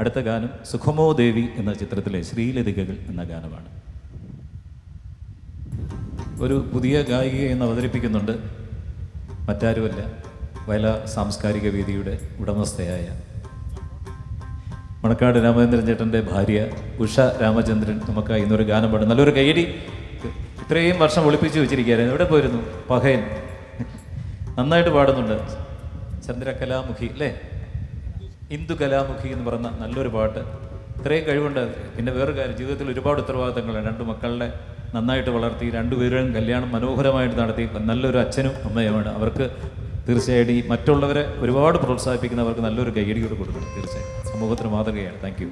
അടുത്ത ഗാനം സുഖമോ ദേവി എന്ന ചിത്രത്തിലെ ശ്രീലതികകൾ എന്ന ഗാനമാണ്. ഒരു പുതിയ ഗായികയെ ഇന്ന് അവതരിപ്പിക്കുന്നുണ്ട്. മറ്റാരുമല്ല, വയല സാംസ്കാരിക വേദിയുടെ ഉടമസ്ഥയായ മണക്കാട് രാമചന്ദ്രൻ ചേട്ടൻ്റെ ഭാര്യ ഉഷ രാമചന്ദ്രൻ നമുക്കായി ഇന്നൊരു ഗാനം പാടും. നല്ലൊരു കൈയടി. ഇത്രയും വർഷം ഒളിപ്പിച്ച് വെച്ചിരിക്കുകയായിരുന്നു. എവിടെ പോയിരുന്നു? പഹയൻ നന്നായിട്ട് പാടുന്നുണ്ട്. ചന്ദ്രകലാമുഖി അല്ലേ, ഇന്ദു കലാമുഖി എന്ന് പറഞ്ഞ നല്ലൊരു പാട്ട്. ഇത്രയും കഴിവുണ്ട്. പിന്നെ വേറൊരു കാര്യം, ജീവിതത്തിൽ ഒരുപാട് ഉത്തരവാദിത്തങ്ങളാണ്. 2 മക്കളുടെ നന്നായിട്ട് വളർത്തി, 2 പേരും കല്യാണം മനോഹരമായിട്ട് നടത്തി, നല്ലൊരു അച്ഛനും അമ്മയുമാണ്. അവർക്ക് തീർച്ചയായിട്ടും മറ്റുള്ളവരെ ഒരുപാട് പ്രോത്സാഹിപ്പിക്കുന്നവർക്ക് നല്ലൊരു കൈയടിയോട് കൊടുക്കണം. തീർച്ചയായും സമൂഹത്തിന് മാതൃകയാണ്. Thank you.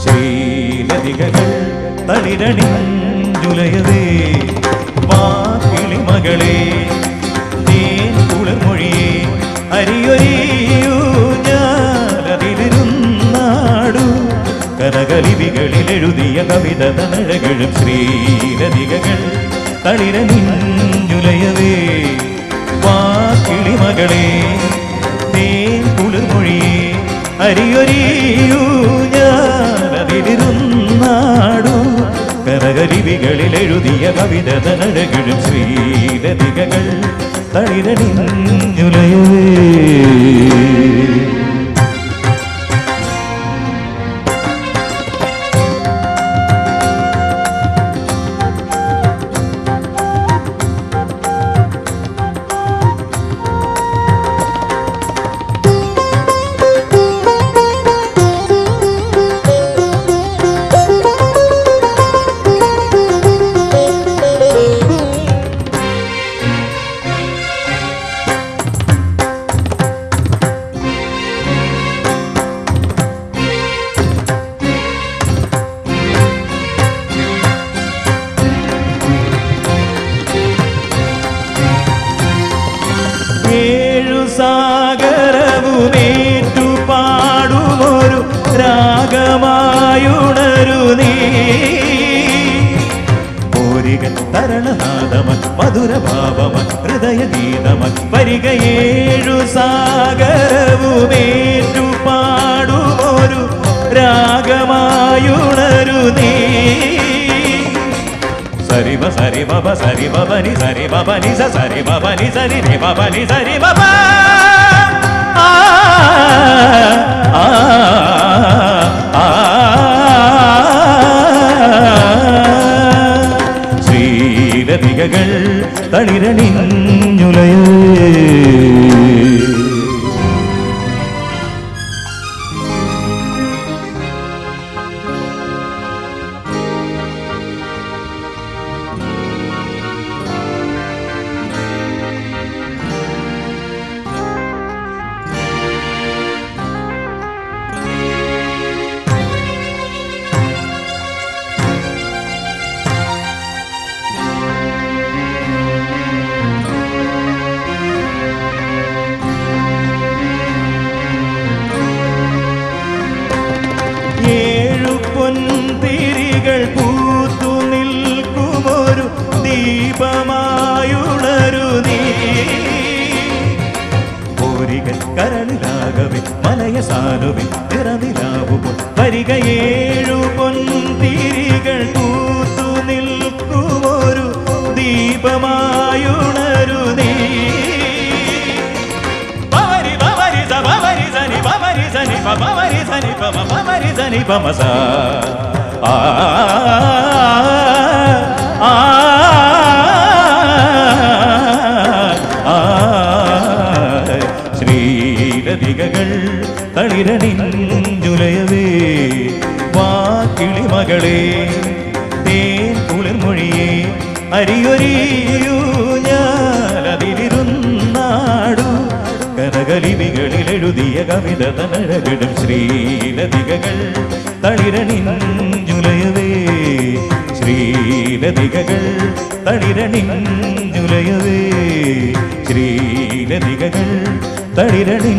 ശ്രീലതികകൾ തളിരണിഞ്ചുലയതേ വാക്കിളിമകളെ തേൻ കുളിർമൊഴിയെ അരിയൊരിയൂ ഞാനതിലിരുന്നാടു കനകലിപികളിൽ എഴുതിയ കവിത തനഴകളും ശ്രീലതികകൾ തളിരണിഞ്ചുലയതേ വാക്കിളിമകളെ തേൻ കുളിർമൊഴിയെ അരിയൊരിയൂ ഞാനതിലിരുന്നാടു കനകലിപികളിൽ എഴുതിയ കവിത തനഴകളും ശ്രീലതികകൾ തളിരണിഞ്ഞുലയവേ. സാഗരവുമേറ്റു പാടുമൊരു രാഗമായുണരു നീ ഓരികൾ തരണനാദമൻ മധുരഭാവമൻ ഹൃദയഗീതമൻ വരികയേഴു സാഗരവുമേറ്റു പാടുമൊരു രാഗമായുണരു നീ സരി ബ സരി ബബ സരി ബബനി സരി ബബനി സ സരി ബബനി സരി രി ബബനി സരി ബബ ആ ആ ആ ശ്രീലതികകൾ തളിരണിഞ്ഞുലയേ. പൊൻതിരികൾ പൂത്തു നിൽക്കുമൊരു ദീപമായുണരു നീ ഓരികൾ കരളിലാകവെ മലയസാനുവിൻ നിറനിലാവുമോ വരികയേഴു പൊൻതിരികൾ പൂത്തു നിൽക്കുമൊരു ദീപമായുണരു നീ ബവരി ബവരി സ ബവരി സനി നി പമസ ആ ആ ശ്രീലതികകൾ തളിരണിഞ്ഞുലയവേ വാക്കിളിമകളെ തേൻ കുളിർമൊഴിയെ അരിയൊരിയൂ ഞാനതിരുന്നാടു കനകലിപികളിൽ എഴുതിയ കവിത തനഴകിടും ശ്രീലതികകൾ തളിരണിഞ്ഞുലയവേ ശ്രീലതികകൾ തളിരണിഞ്ഞുലയവേ ശ്രീലതികകൾ തളിരണിഞ്ഞുലയവേ